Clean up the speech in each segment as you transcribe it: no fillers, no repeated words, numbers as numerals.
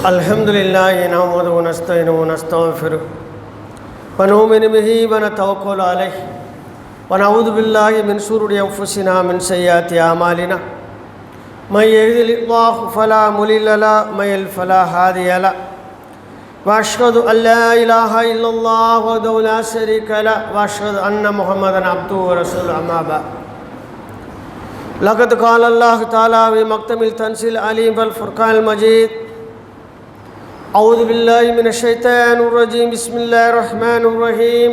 अल्हम्दुलिल्लाह नहमदुहु व नस्तईनुहु व नस्तगफिरुह व नु'मिनु बिही व नतवक्कलु अलैहि व नऊज़ु बिल्लाहि मिन शुरूरि अंफुसिना मिन सय्यिआति अमालिना मन यहदिहिल्लाहु फला मुदिल्ल लहु व मन युद्लिल फला हादिय लहु व अशहदु अन ला इलाहा इल्लल्लाह वहदहु ला शरीका लहु व अशहदु अन्ना मुहम्मदन अब्दुहु व रसूलुहु अम्मा बअद लक़द क़ाल अल्लाहु तआला फ़ी मक़्तमिल तंज़ील अलीम वल फ़ुरक़ानिल मजीद अऊज़ु बिल्लाहि मिनश शैतानिर रजीम बिस्मिल्लाहिर रहमानिर रहीम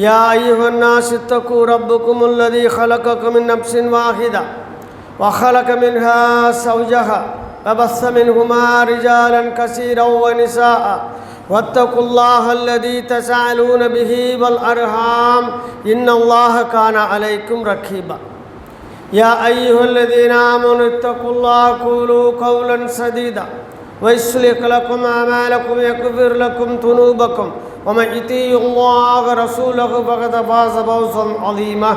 या अय्युहन्नास इत्तक़ू रब्बकुमुल्लज़ी ख़लक़कुम मिन नफ़्सिन वाहिदा व ख़लक़ मिन्हा ज़ौजहा व बस्स मिन्हुमा रिजालन कसीरन व निसाअ वत्तक़ुल्लाहल्लज़ी तसअलून बिही वल अरहाम इन्नल्लाह काना अलैकुम रक़ीबा या अय्युहल्लज़ीना आमनू इत्तक़ुल्लाह क़ूलू क़ौलन सदीदा वयस्लिह लकुम अमालकुम यग़फिर लकुम ज़ुनूबकुम वमन युतिइल्लाह व रसूलहु फ़क़द फ़ाज़ फ़ौज़न अज़ीमा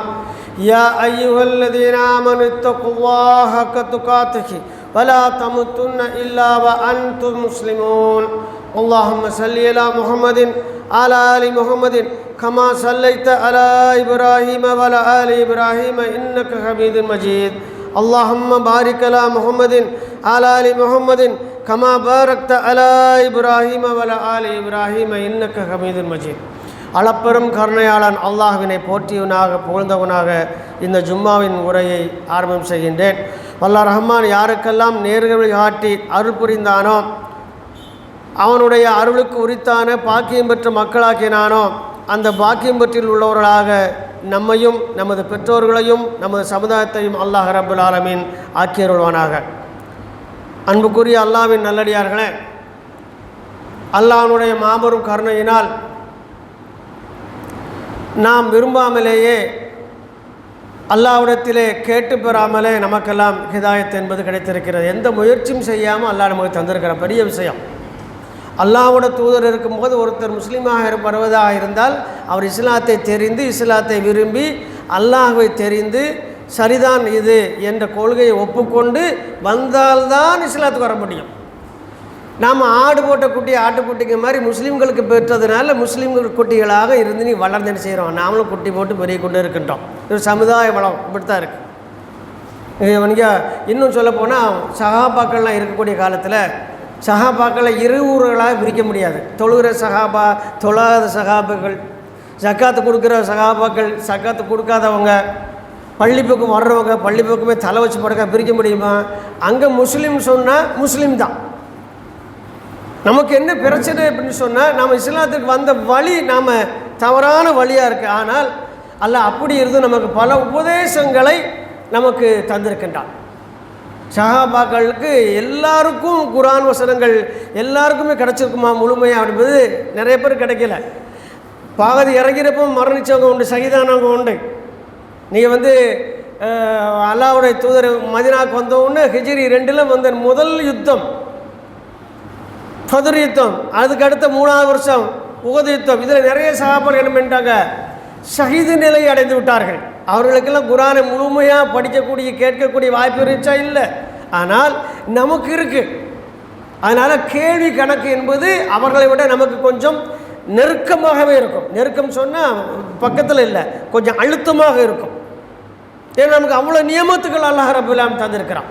या अय्युहल्लज़ीना आमनू इत्तक़ुल्लाह हक़्क़ तुक़ातिहि वला तमूतुन्न इल्ला व अंतुम मुस्लिमून अल्लाहुम्मा सल्लि अला मुहम्मदिन अला आलि मुहम्मदिन कमा सल्लैता अला इब्राहीम व अला आलि इब्राहीम इन्नका हमीदुम मजीद अल्लाहुम्मा बारिक अला मुहम्मदिन अला आलि मुहम्मदिन कमा बारकता अला इब्राहीम व अला आलि इब्राहीम इन्नका हमीदुम मजीद அளப்பெரும் கருணையாளன் அல்லாஹ்வினை போற்றியவனாக புகழ்ந்தவனாக இந்த ஜும்மாவின் உரையை ஆரம்பம் செய்கின்றேன். அல்லாஹ் ரஹ்மான் யாருக்கெல்லாம் நேர்வழி காட்டி அருள் புரிந்தானோ, அவனுடைய அருளுக்கு உரித்தான பாக்கியம் பெற்ற மக்களாக்கினானோ, அந்த பாக்கியம் பெற்றில் உள்ளவர்களாக நம்மையும் நமது பெற்றோர்களையும் நமது சமுதாயத்தையும் அல்லாஹ் ரப்பல் ஆலமீன் ஆக்கியருள்வானாக. அன்புக்குரிய அல்லாஹ்வின் நல்லடியார்களே, அல்லாஹ்வுடைய மாபெரும் கருணையினால் நாம் விரும்பாமலேயே அல்லாஹ்விடத்திலே கேட்டு பெறாமலே நமக்கெல்லாம் ஹிதாயத் என்பது கிடைத்திருக்கிறது. எந்த முயற்சியும் செய்யாமல் அல்லாஹ் நமக்கு தந்திருக்கிற பெரிய விஷயம். அல்லாஹ்வோட தூதர் இருக்கும்போது ஒருத்தர் முஸ்லீமாக வருவதாக இருந்தால் அவர் இஸ்லாத்தை தெரிந்து இஸ்லாத்தை விரும்பி அல்லாஹ்வை தெரிந்து சரிதான் இது என்ற கொள்கையை ஒப்புக்கொண்டு வந்தால்தான் இஸ்லாத்துக்கு வர முடியும். நாம் ஆடு போட்ட குட்டி ஆட்டுக்குட்டிங்க மாதிரி முஸ்லீம்களுக்கு பெற்றதுனால முஸ்லீம்கள் குட்டிகளாக இருந்து நீ வளர்ந்துன்னு செய்கிறோம். நாமளும் குட்டி போட்டு பெரிய கொண்டு இருக்கின்றோம். இது சமுதாய வளம் இப்படித்தான் இருக்குது. நீங்கள் இன்னும் சொல்லப்போனால் சஹாபாக்கள்லாம் இருக்கக்கூடிய காலத்தில் சஹாபாக்களை இரு ஊர்களாக பிரிக்க முடியாது. தொழுகிற சஹாபா, தொழாத சஹாபாக்கள், ஜக்காத்து கொடுக்குற சஹாபாக்கள், ஜக்காத்து கொடுக்காதவங்க, பள்ளிப்பக்கம் வர்றவங்க, பள்ளிப்பக்கமே தலை வச்சு படுக்க பிரிக்க முடியுமா? அங்கே முஸ்லீம் சொன்னால் முஸ்லீம் தான். நமக்கு என்ன பிரச்சனை அப்படின்னு சொன்னால், நாம் இஸ்லாத்துக்கு வந்த வழி நாம் தவறான வழியாக இருக்குது. ஆனால் அல்லாஹ் அப்படி இருந்து நமக்கு பல உபதேசங்களை நமக்கு தந்திருக்கின்றான். சஹாபாக்களுக்கு எல்லாருக்கும் குர்ஆன் வசனங்கள் எல்லாருக்குமே கிடச்சிருக்குமா முழுமையாக அப்படின்றது நிறைய பேர் கிடைக்கல. பாதி இறங்கிறப்போ மரணித்தவங்க உண்டு, சகிதானவங்க உண்டு. நீங்கள் அல்லாஹ்வுடைய தூதர் மதீனாவுக்கு வந்தவுடனே ஹிஜ்ரி 2 வந்த முதல் யுத்தம் பத்ர் யுத்தம், அதுக்கு அடுத்த 3ஆவது வருஷம் உஹது யுத்தம். இதில் நிறைய சஹாபாக்கள் என்ன பண்ணிட்டாங்க, ஷஹீது நிலையை அடைந்து விட்டார்கள். அவர்களுக்கெல்லாம் குர்ஆனை முழுமையாக படிக்கக்கூடிய கேட்கக்கூடிய வாய்ப்பு இருந்துச்சா? இல்லை. ஆனால் நமக்கு இருக்குது. அதனால் கேள்வி கணக்கு என்பது அவர்களை விட நமக்கு கொஞ்சம் நெருக்கமாகவே இருக்கும். நெருக்கம் சொன்னால் பக்கத்தில் இல்லை, கொஞ்சம் அழுத்தமாக இருக்கும். ஏன்னா நமக்கு அவ்வளோ நியமத்துக்கள் அல்லாஹ் ரப்பல் ஆலமீன் தந்திருக்கிறான்.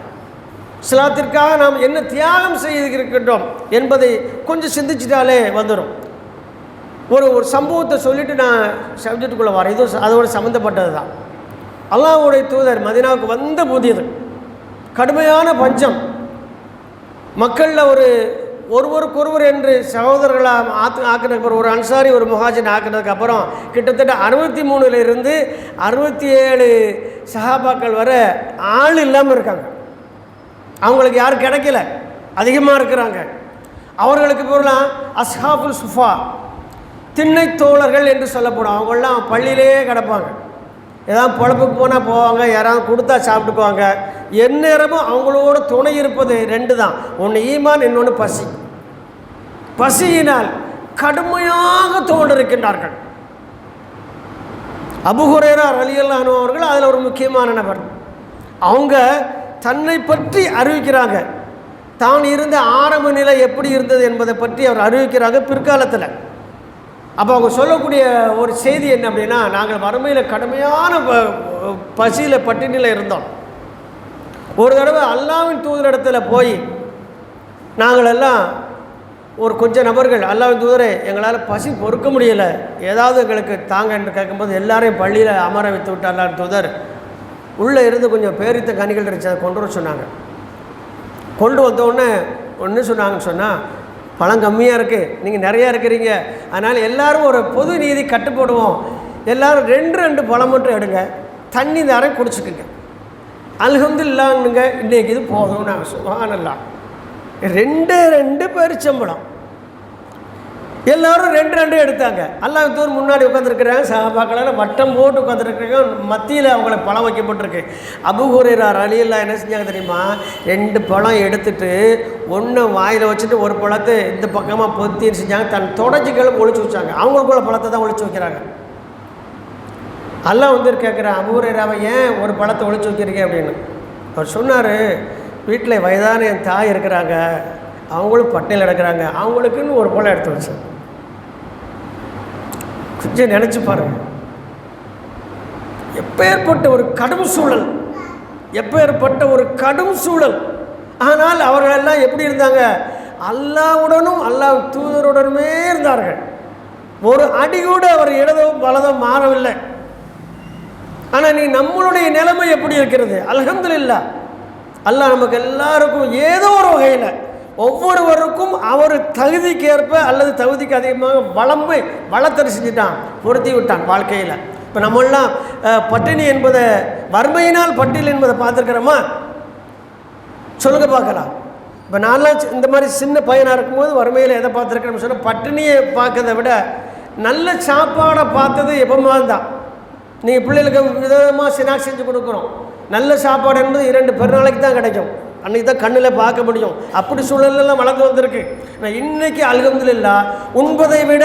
இஸ்லாத்திற்காக நாம் என்ன தியாகம் செய்திருக்கின்றோம் என்பதை கொஞ்சம் சிந்திச்சிட்டாலே வந்துடும். ஒரு சம்பவத்தை சொல்லிவிட்டு நான் சப்ஜெக்டுக்குள்ளே வரேன். இதுவும் அதோடு சம்மந்தப்பட்டது தான். அல்லாஹ்வுடைய தூதர் மதீனாவுக்கு வந்த புதியது கடுமையான பஞ்சம். மக்களில் ஒருவருக்கொருவர் என்று சகோதரர்களாக ஆக்கினதுக்கு ஒரு அன்சாரி ஒரு முஹாஜின் ஆக்கினதுக்கு அப்புறம் கிட்டத்தட்ட 63 67 சஹாபாக்கள் வர ஆள் இல்லாமல் இருக்காங்க. அவங்களுக்கு யாரும் கிடைக்கல, அதிகமாக இருக்கிறாங்க. அவர்களுக்கு பொருளாக அஸ்ஹாபுல் சுஃபா, திண்ணை தோழர்கள் என்று சொல்லப்படும். அவங்களாம் பள்ளியிலேயே கிடப்பாங்க. ஏதாவது பொழப்புக்கு போனால் போவாங்க, யாராவது கொடுத்தா சாப்பிட்டுக்குவாங்க. எந்நேரமும் அவங்களோட துணை இருப்பது 2 தான். ஒன்று ஈமான், இன்னொன்று பசி. பசியினால் கடுமையாக தோன்றிருக்கின்றார்கள். அபூ ஹுரைரா ரலியல்லாஹு அன்ஹு அவர்கள் அதில் ஒரு முக்கியமான நபர். அவங்க தன்னை பற்றி அறிவிக்கிறாங்க. தான் இருந்த ஆரம்ப நிலை எப்படி இருந்தது என்பதை பற்றி அவர் அறிவிக்கிறாங்க பிற்காலத்தில். அப்போ அவங்க சொல்லக்கூடிய ஒரு செய்தி என்ன அப்படின்னா, நாங்கள் வறுமையில் கடுமையான பசியில் பட்டினியில் இருந்தோம். ஒரு தடவை அல்லாஹ்வின் தூதரிடத்தில் போய் நாங்கள் எல்லாம் ஒரு கொஞ்சம் நபர்கள், அல்லாஹ்வின் தூதரே எங்களால் பசி பொறுக்க முடியலை, ஏதாவது எங்களுக்கு தாங்க என்று கேட்கும்போது எல்லாரையும் பள்ளியில் அமர வைத்து விட்டு அல்லாஹ்வின் தூதர் உள்ளே இருந்து கொஞ்சம் பேரித்த கனிகள் இருந்துச்சு, அதை கொண்டு வர சொன்னாங்க. கொண்டு வந்தோடனே ஒன்று சொன்னாங்கன்னு சொன்னால், பழம் கம்மியாக இருக்குது, நீங்கள் நிறையா இருக்கிறீங்க, அதனால் எல்லோரும் ஒரு பொது நீதி கட்டுப்படுவோம், எல்லோரும் 2 பழம் மட்டும் எடுங்க, தண்ணி தாரம் குடிச்சுக்குங்க, அல்ஹம்துலில்லாஹ்னுங்க, இன்றைக்கி இது போதும். நாங்கள் சுப்ஹானல்லாஹ் 2 பேரிச்சம்பழம் எல்லோரும் 2 எடுத்தாங்க. அல்லாஹ் தூர் முன்னாடி உட்காந்துருக்குறாங்க, சஹாபாக்களால் வட்டம் போட்டு உட்காந்துருக்குறாங்க, மத்தியில் அவங்கள பழம் வைக்கப்பட்டிருக்கு. அபூ ஹுரைரா ரலியல்லாஹு என்ன செஞ்சாங்க தெரியுமா, 2 பழம் எடுத்துட்டு ஒன்று வாயில் வச்சுட்டு ஒரு பழத்தை இந்த பக்கமாக பொத்தின்னு செஞ்சாங்க, தன் தொடச்சிக்களும் ஒழிச்சு வச்சாங்க. அவங்களுக்குள்ள பழத்தை தான் ஒழிச்சு வைக்கிறாங்க. அல்லாஹ் வந்து கேட்குறேன், அபூ ஹுரைராவை ஏன் ஒரு பழத்தை ஒழிச்சு வைக்கிறீங்க அப்படின்னு. அவர் சொன்னார், வீட்டில் வயதான என் தாய் இருக்கிறாங்க, அவங்களும் பட்டையில் எடுக்கிறாங்க, அவங்களுக்குன்னு ஒரு பழம் எடுத்து வச்சேன். கொஞ்சம் நினச்சி பாருங்கள், எப்பேற்பட்ட ஒரு கடும் சூழல், எப்பேற்பட்ட ஒரு கடும் சூழல். ஆனால் அவர்களெல்லாம் எப்படி இருந்தாங்க, அல்லாஹ்வுடனும் அல்லாஹ் தூதருடனுமே இருந்தார்கள். ஒரு அடி கூட அவர் இடதோ வலதோ மாறவில்லை. ஆனால் நீ நம்மளுடைய நிலைமை எப்படி இருக்கிறது? அல்ஹம்துலில்லாஹ், அல்லாஹ் நமக்கு எல்லாருக்கும் ஏதோ ஒரு வகையில் ஒவ்வொருவருக்கும் அவர் தகுதிக்கு ஏற்ப அல்லது தகுதிக்கு அதிகமாக வளர்த்தறி செஞ்சுட்டான், பொருத்தி விட்டான் வாழ்க்கையில். இப்போ நம்மளாம் பட்டினி என்பதை, வறுமையினால் பட்டியல் என்பதை பார்த்துருக்கிறோமா? சொல்லுங்க பார்க்கலாம். இப்போ நான்லாம் இந்த மாதிரி சின்ன பையனாக இருக்கும்போது வறுமையில் எதை பார்த்துருக்கிறேன்னு சொன்னால், பட்டினியை பார்க்கறத விட நல்ல சாப்பாடை பார்த்தது எப்போமா தான். நீங்கள் பிள்ளைகளுக்கு விதமாக ஸ்நாக்ஸ் செஞ்சு கொடுக்குறோம், நல்ல சாப்பாடு என்பது 2 பெருநாளைக்கு தான் கிடைக்கும், அன்றைக்கி தான் கண்ணில் பார்க்க முடியும். அப்படி சூழலெல்லாம் வளர்ந்து வந்திருக்கு. நான் இன்றைக்கி அல்ஹம்துலில்லாஹ் உண்பதை விட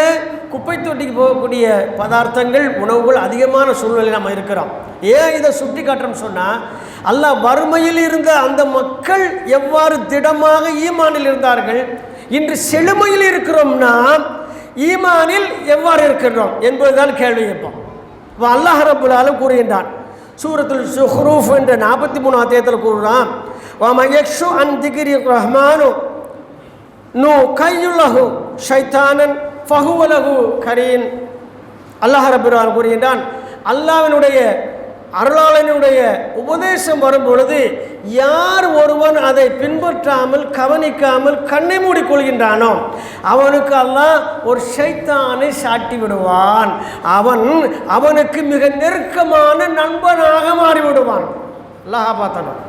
குப்பை தொட்டிக்கு போகக்கூடிய பதார்த்தங்கள், உணவுகள் அதிகமான சூழ்நிலை நம்ம இருக்கிறோம். ஏன் இதை சுட்டி காட்டுறோம்னு சொன்னால், அல்லாஹ் வறுமையில் இருந்த அந்த மக்கள் எவ்வாறு திடமாக ஈமானில் இருந்தார்கள், இன்று செழுமையில் இருக்கிறோம்னா ஈமானில் எவ்வாறு இருக்கின்றோம் என்பதுதான் கேள்வி கேட்போம். இப்போ அல்லாஹ் ரப்புல் ஆலமீன் கூறுகின்றான், சூரத்துல் ஸுஹ்ரூஃப் என்ற 43 அத்தியாயத்தில் கூறுறான், வமயக்ஷு அன் திக்ரி ரஹ்மானு நு கையுலஹு ஷைத்தானன் ஃபஹுவலஹு கரீன். அல்லாஹ் ரப்புல் ஆலமீன் கூறுகின்றான், அல்லாஹ்வினுடைய அருளாளனுடைய உபதேசம் வரும் பொழுது யார் ஒருவன் அதை பின்பற்றாமல் கவனிக்காமல் கண்ணை மூடிக்கொள்கின்றானோ அவனுக்கு அல்லாஹ் ஒரு ஷைத்தானை சாட்டி விடுவான், அவனுக்கு மிக நெருக்கமான நண்பனாக மாறிவிடுவான். அல்லாஹ் பார்த்தணும்.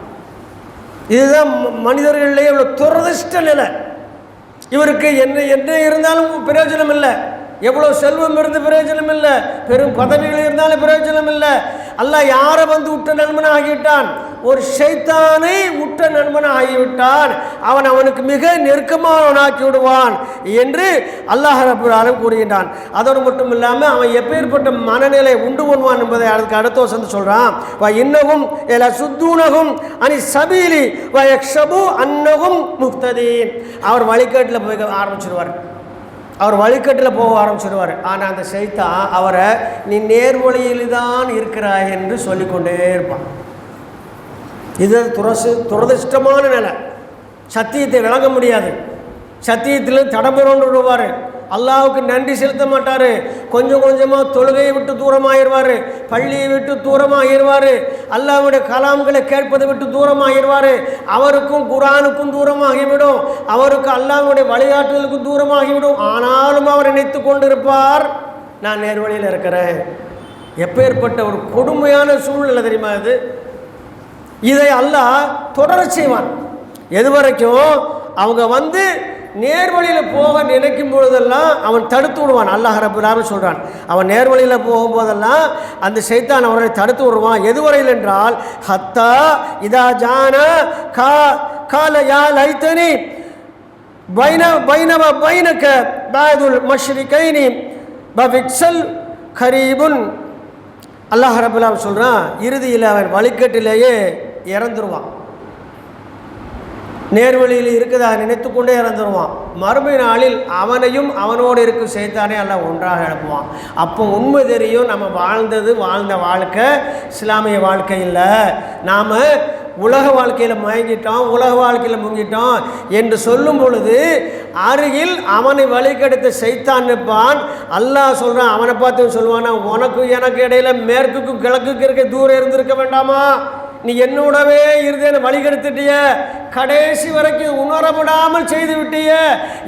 இதுதான் மனிதர்களிலேயே உள்ள துரதிஷ்ட நிலை. இவருக்கு என்ன இருந்தாலும் பிரயோஜனம் இல்லை, எவ்வளோ செல்வம் இருந்து பிரயோஜனம் இல்லை, பெரும் பதவிகள் இருந்தாலும் பிரயோஜனம் இல்லை. அல்லாஹ் யாரை வந்து உற்ற நண்பனாக ஆகிவிட்டான், ஒரு ஷைத்தானை உற்ற நண்பனாக ஆகிவிட்டான், அவனுக்கு மிக நெருக்கமானவனாக்கி விடுவான் என்று அல்லாஹ் ரப்புல் ஆலமீன் கூறுகின்றான். அதோடு மட்டும் இல்லாமல் அவன் எப்பேற்பட்ட மனநிலை உண்டு பண்ணுவான் என்பதை அதுக்கு அடுத்த வசனம் சொல்கிறான். இன்னகும் எல சுத்தூனகும் அனி சபீலி வயக்ஷபு அன்னகும் முக்ததீன். அவர் வழிகாட்டில் போய் ஆரம்பிச்சிருவார், அவர் வழிகட்டில் போக ஆரம்பிச்சிடுவார். ஆனால் அந்த ஷைத்தான் அவரை நீ நேர்வழியில் தான் இருக்கிறாய் என்று சொல்லிக்கொண்டே இருப்பான். இது துரதிஷ்டமான நிலை. சத்தியத்தை விளங்க முடியாது, சத்தியத்தில் தடம்புறோன்னு விடுவார், அல்லாஹ்வுக்கு நன்றி செலுத்த மாட்டார், கொஞ்சம் கொஞ்சமாக தொழுகையை விட்டு தூரமாகிடுவார், பள்ளியை விட்டு தூரமாகிடுவார், அல்லாஹ்வுடைய கலாம்களை கேட்பதை விட்டு தூரமாகிடுவார், அவருக்கும் குர்ஆனுக்கும் தூரமாகிவிடும், அவருக்கு அல்லாஹ்வுடைய வழிகாட்டுதலுக்கும் தூரமாகிவிடும். ஆனாலும் அவர் நினைத்து கொண்டிருப்பார், நான் நேர்வழியில் இருக்கிறேன். எப்பேற்பட்ட ஒரு கொடுமையான சூழ்நிலை தெரியுமா இது? இதை அல்லாஹ் தொடர செய்வான். எது வரைக்கும் அவங்க வந்து நேர்வழியில் போக நினைக்கும் பொழுதெல்லாம் அவன் தடுத்து விடுவான். அல்லாஹ் ரப்புல் ஆலமீன் சொல்கிறான், அவன் நேர்வழியில் போகும்போதெல்லாம் அந்த ஷைத்தான் அவனை தடுத்து விடுவான். எதுவரையில் என்றால், ஹத்தா இதா ஜான கால யா லைத்தனி பைனவ பைனக பாதுல் மஷ்ரிகைனி பவிக்சல் கரீபுன். அல்லாஹ் ரப்புல் ஆலமீன் சொல்கிறான், இறுதியில் அவன் வழிகட்டிலேயே இறந்துருவான். நேர்வழியில் இருக்குதா நினைத்து கொண்டே இறந்துருவான். மறுமை நாளில் அவனையும் அவனோடு இருக்கும் சைத்தானே எல்லாம் ஒன்றாக எழுப்புவான். அப்போ உண்மை தெரியும், நம்ம வாழ்ந்த வாழ்க்கை இஸ்லாமிய வாழ்க்கை இல்லை, நாம் உலக வாழ்க்கையில் மயங்கிட்டோம், உலக வாழ்க்கையில் முங்கிட்டோம் என்று சொல்லும் பொழுது அருகில் அவனை வழிகெடுத்த சைத்தான் நிற்பான். அல்லாஹ் சொல்கிறான், அவனை பார்த்து சொல்லுவானா, உனக்கும் எனக்கு இடையில மேற்குக்கும் கிழக்குக்கு இருக்க தூரம் இருந்திருக்க வேண்டாமா, நீ என்னோடவே இருந்தேன்னு வழிகெடுத்துட்டிய, கடைசி வரைக்கும் உணரப்படாமல் செய்து விட்டிய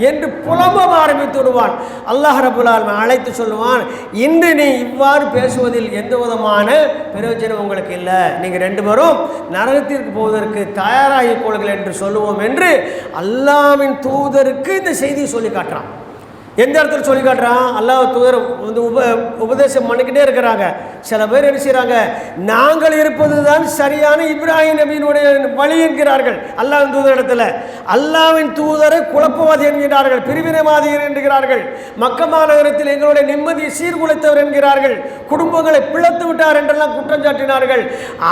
என்று புலம்ப ஆரம்பித்து விடுவான். அல்லாஹ் ரப்பல் ஆலமீன் அழைத்து சொல்லுவான், இன்று நீ இவ்வாறு பேசுவதில் எந்த விதமான பிரயோஜனம் உங்களுக்கு இல்லை, நீங்கள் ரெண்டு பேரும் நரகத்திற்கு போவதற்கு தயாராகிக் கொள்ளுங்கள் என்று சொல்லுவோம் என்று அல்லாஹ்வின் தூதருக்கு இந்த செய்தியை சொல்லி காட்டுறான். எந்த இடத்துல சொல்லி காட்டுறான்? அல்லாஹ் தூதர் வந்து உபதேசம் பண்ணிக்கிட்டே இருக்கிறாங்க. சில பேர் என்ன செய்கிறாங்க, நாங்கள் இருப்பது தான் சரியான இப்ராஹிம் நபியினுடைய வழி என்கிறார்கள் அல்லாஹ்வின் தூதர் இடத்துல. அல்லாஹ்வின் தூதரை குழப்பவாதி என்கிறார்கள், பிரிவினைவாதி என்கிறார்கள், மக்கா மாநகரத்தில் எங்களுடைய நிம்மதியை சீர்குலைத்தவர் என்கிறார்கள், குடும்பங்களை பிளத்து விட்டார் என்றெல்லாம் குற்றம் சாட்டினார்கள்.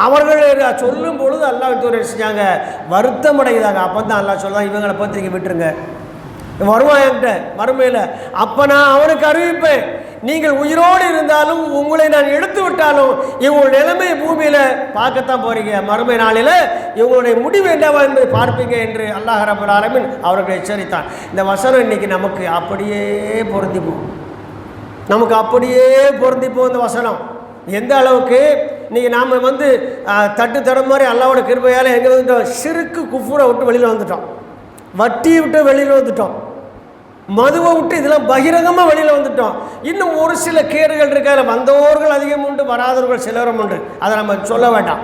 அவர்கள் சொல்லும் பொழுது அல்லாஹ்வின் தூதர் செஞ்சாங்க, வருத்தம் அடைகிறாங்க. அப்போ தான் அல்லாஹ் சொல்லுவாங்க, இவங்களை பார்த்து நீங்கள் விட்டுருங்க, வருவான் என்கிட்ட மறுமையில், அப்போ நான் அவனுக்கு அறிவிப்பேன், நீங்கள் உயிரோடு இருந்தாலும் உங்களை நான் எடுத்து விட்டாலும் இவங்களுடைய நிலைமை பூமியில் பார்க்கத்தான் போகிறீங்க, மறுமை நாளில் இவங்களுடைய முடிவு என்னவா என்பதை பார்ப்பீங்க என்று அல்லாஹ் ரப்பல் ஆலமீன் அவர்களை எச்சரித்தான். இந்த வசனம் இன்னைக்கு நமக்கு அப்படியே பொருந்திப்போம், நமக்கு அப்படியே பொருந்திப்போம் இந்த வசனம். எந்த அளவுக்கு இன்றைக்கி நாம் வந்து தட்டு தடம் மாதிரி அல்லாஹ்வோட கிருபையால் எங்கே வந்துட்டோம், சிறுக்கு குஃபூரை விட்டு வெளியில் வந்துட்டோம், வட்டியை விட்டு வெளியில் வந்துட்டோம், மதுவை விட்டு இதெல்லாம் பகிரங்கமாக வெளியில் வந்துட்டோம். இன்னும் ஒரு சில கேடுகள் இருக்கு, அதில் வந்தவர்கள் அதிகம் உண்டு, வராதவர்கள் சிலரும் உண்டு, அதை நம்ம சொல்ல வேண்டாம்,